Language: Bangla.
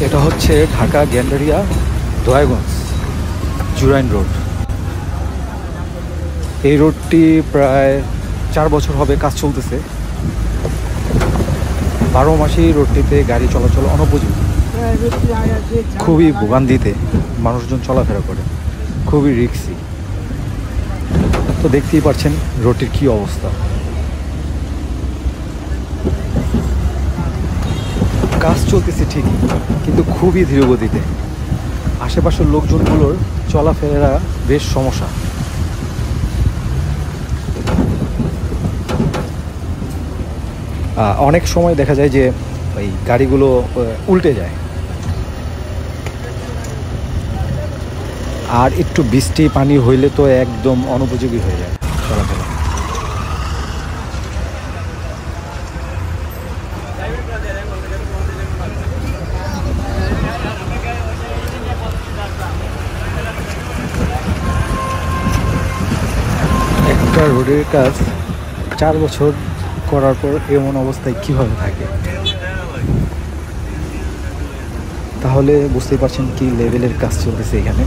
এটা হচ্ছে ঢাকা গ্যান্ডারিয়া দয়াগঞ্জ জুরাইন রোড। এই রোডটি প্রায় 4 বছর হবে কাজ চলতেছে। 12 মাসেই রোডটিতে গাড়ি চলাচল অনুপযোগী, খুবই ভোগান্তিতে মানুষজন চলাফেরা করে, খুবই রিস্কি। তো দেখতেই পাচ্ছেন রোডটির কী অবস্থা। কাজ চলতেছে ঠিকই, কিন্তু খুবই ধীরগতিতে। আশেপাশের লোকজনগুলোর চলাফেরা বেশ সমস্যা। অনেক সময় দেখা যায় যে এই গাড়িগুলো উল্টে যায়, আর একটু বৃষ্টি পানি হইলে তো একদম অনুপযোগী হয়ে যায় চলাফেরা। একটা রোডের কাজ 4 বছর করার পর এমন অবস্থায় কীভাবে থাকে, তাহলে বুঝতেই পারছেন কি লেভেলের কাজ চলতেছে এখানে।